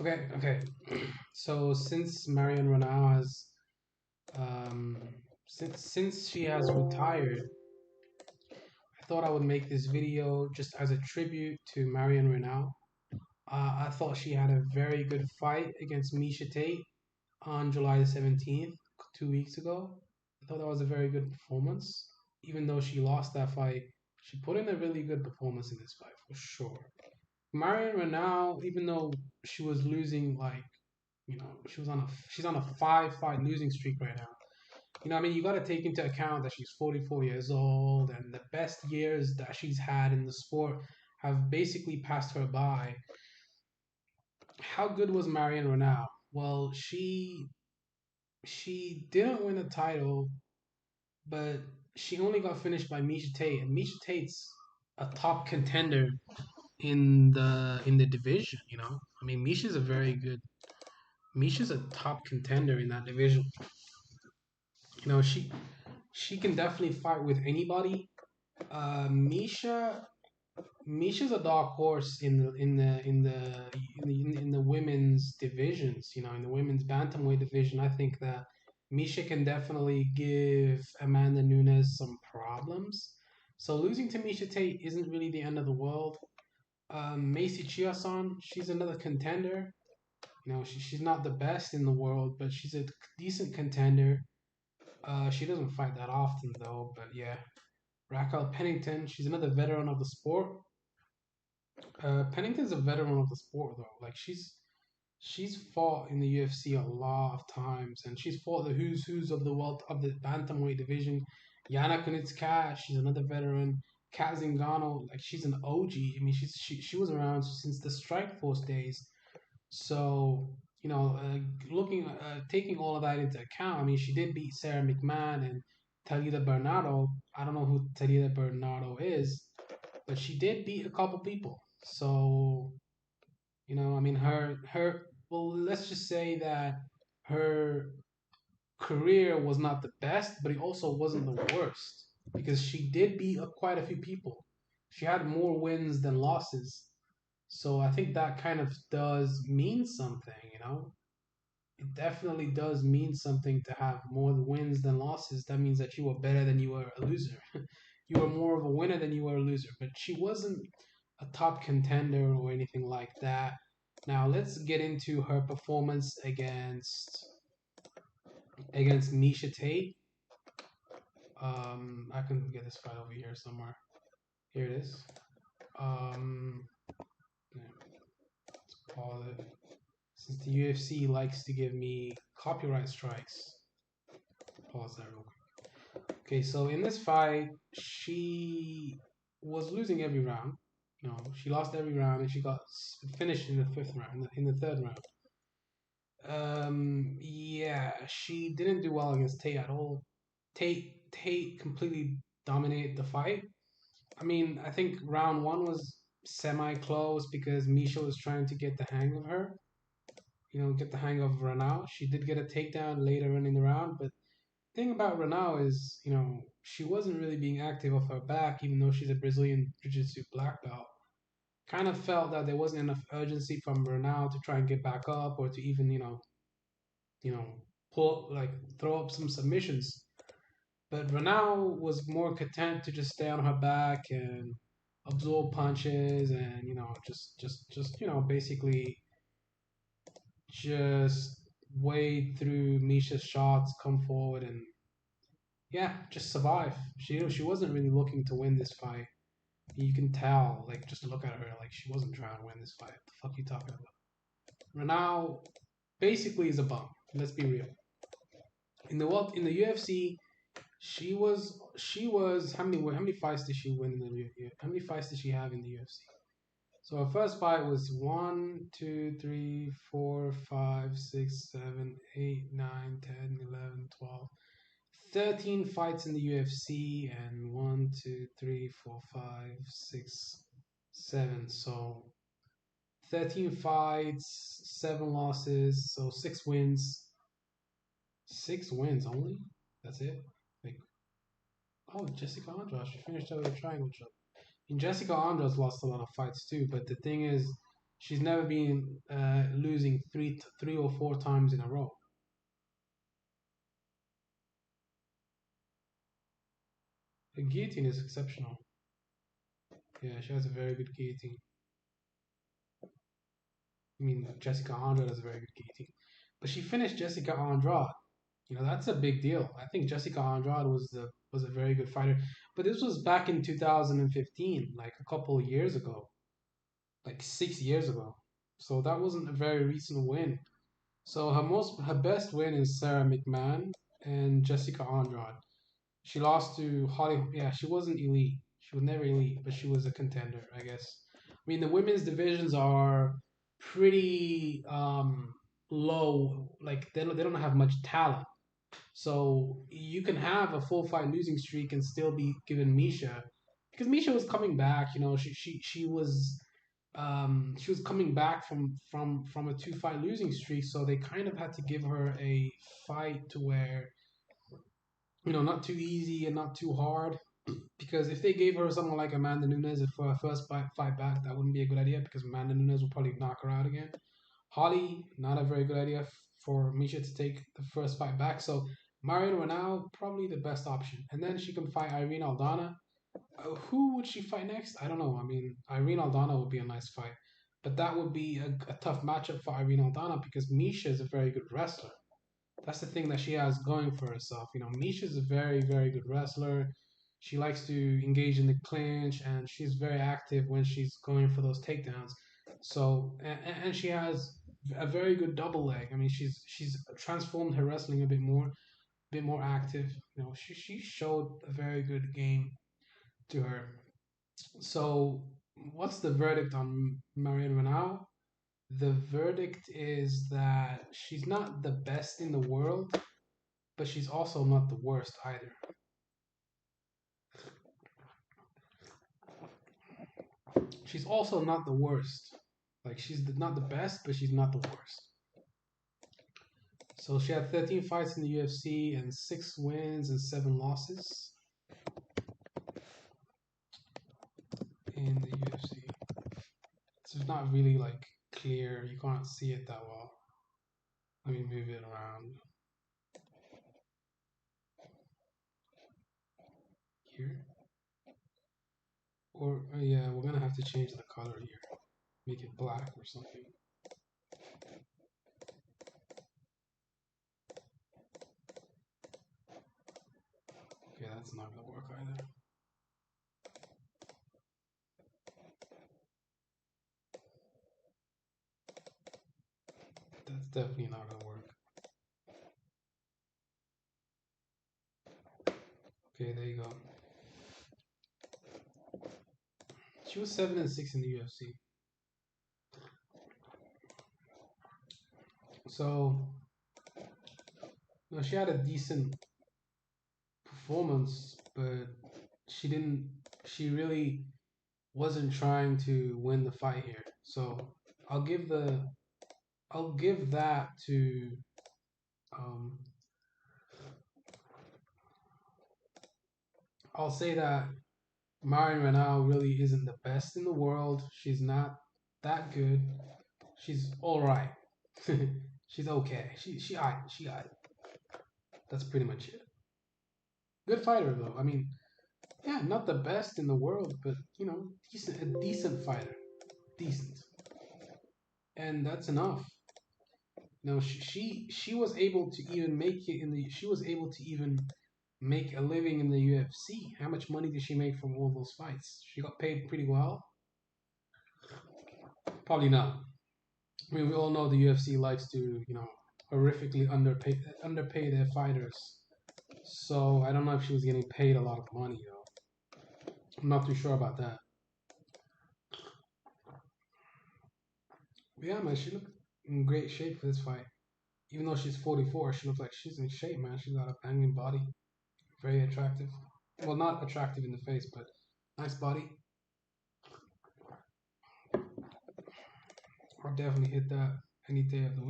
Okay. So since Marion Renau has since she has retired, I thought I would make this video just as a tribute to Marion Renau. I thought she had a very good fight against Misha Tate on July the 17th, 2 weeks ago. I thought that was a very good performance. Even though she lost that fight, she put in a really good performance in this fight for sure. Marion Renau, even though she was losing like she's on a 5 fight losing streak right now. You got to take into account that she's 44 years old and the best years that she's had in the sport have basically passed her by. How good was Marion Renau? Well, she didn't win a title, but she only got finished by Misha Tate, and Misha Tate's a top contender in the division. Misha's a very good. Misha's a top contender in that division. You know, she can definitely fight with anybody. Misha's a dark horse in the women's divisions. In the women's bantamweight division, I think that Misha can definitely give Amanda Nunes some problems. So losing to Misha Tate isn't really the end of the world. Macy Chiasson, she's another contender. She's not the best in the world, but she's a decent contender. She doesn't fight that often though, but yeah. Raquel Pennington, she's another veteran of the sport. Pennington's a veteran of the sport though. Like she's fought in the UFC a lot of times, and she's fought the who's of the world of the bantamweight division. Yana Kunitskaya, she's another veteran. Kat Zingano, like she's an OG. She was around since the Strikeforce days. So looking taking all of that into account, she did beat Sarah McMahon and Talita Bernardo. I don't know who Talita Bernardo is, but she did beat a couple people. So her well, let's just say that her career was not the best, but it also wasn't the worst because she did beat quite a few people. She had more wins than losses. So I think that kind of does mean something. It definitely does mean something to have more wins than losses. That means that you were better than you were a loser. You were more of a winner than you were a loser. But she wasn't a top contender or anything like that. Now let's get into her performance against Misha Tate. I can get this file over here somewhere. Here it is. Yeah, let's pause it. Since the UFC likes to give me copyright strikes, pause that real quick. Okay, so in this fight, she was losing every round. She lost every round, and she got finished in the fifth round, in the third round. Yeah, she didn't do well against Tate at all. Tate completely dominated the fight. I think round one was semi-close because Misha was trying to get the hang of her. Get the hang of Renau. She did get a takedown later on in the round, but the thing about Renau is, she wasn't really being active off her back, even though she's a Brazilian Jiu-Jitsu black belt. Kind of felt that there wasn't enough urgency from Renau to try and get back up or to even, you know, pull like throw up some submissions. But Renau was more content to just stay on her back and absorb punches and basically just wade through Misha's shots, come forward, and yeah, just survive. She wasn't really looking to win this fight. You can tell, like, just look at her, like she wasn't trying to win this fight. What the fuck are you talking about? Renau basically is a bum. Let's be real. In the UFC, she was how many fights did she win in the UFC? How many fights did she have in the UFC? So her first fight was 13 fights in the UFC and 7. So 13 fights, 7 losses, so 6 wins. 6 wins only? That's it? Like, oh, Jessica Andrade, she finished out with a triangle choke. And Jessica Andrade lost a lot of fights too, but the thing is, She's never been losing three or four times in a row. The guillotine is exceptional. Yeah, she has a very good guillotine. I mean, Jessica Andrade has a very good guillotine, but she finished Jessica Andrade. You know, that's a big deal. I think Jessica Andrade was a very good fighter, but this was back in 2015, like a couple of years ago, like 6 years ago. So that wasn't a very recent win. So her best win is Sarah McMahon and Jessica Andrade. She lost to Holly. Yeah, she wasn't elite. She was never elite, but she was a contender, I guess. I mean, the women's divisions are pretty low. Like they don't have much talent. So you can have a full fight losing streak and still be given Misha, because Misha was coming back. You know, she was coming back from a two fight losing streak. So they kind of had to give her a fight to where, you know, not too easy and not too hard. Because if they gave her someone like Amanda Nunes for her first fight back, that wouldn't be a good idea because Amanda Nunes will probably knock her out again. Holly, not a very good idea for Misha to take the first fight back. So Marion Renau, probably the best option. And then she can fight Irene Aldana. Who would she fight next? I don't know. I mean, Irene Aldana would be a nice fight. But that would be a tough matchup for Irene Aldana because Misha is a very good wrestler. That's the thing that she has going for herself. You know, Misha's a very, very good wrestler. She likes to engage in the clinch, and she's very active when she's going for those takedowns. So, and she has a very good double leg. I mean, she's transformed her wrestling a bit more active. You know, she showed a very good game to her. So, what's the verdict on Marion Renau? The verdict is that she's not the best in the world, but she's also not the worst either. She's also not the worst. Like not the best, but she's not the worst. So she had 13 fights in the UFC and 6 wins and 7 losses in the UFC. So it's not really like clear. You can't see it that well. Let me move it around here. Or yeah, we're gonna have to change the color here. Make it black or something. Okay, that's not gonna work either. That's definitely not gonna work. Okay, there you go. She was 7-6 in the UFC. So no, she had a decent performance, but she didn't. She really wasn't trying to win the fight here. So I'll give the. I'll give that to. Um, I'll say that Marion Renau really isn't the best in the world. She's not that good. She's all right. She's okay. She. That's pretty much it. Good fighter though. I mean, yeah, not the best in the world, but you know, a decent fighter, decent, and that's enough. No, she was able to even make it in the. She was able to even make a living in the UFC. How much money did she make from all those fights? She got paid pretty well. Probably not. I mean, we all know the UFC likes to, you know, horrifically underpay their fighters. So I don't know if she was getting paid a lot of money though. I'm not too sure about that. But yeah, man, she looked in great shape for this fight. Even though she's 44, she looks like she's in shape, man. She's got a banging body, very attractive. Well, not attractive in the face, but nice body. I'll definitely hit that any day of the week.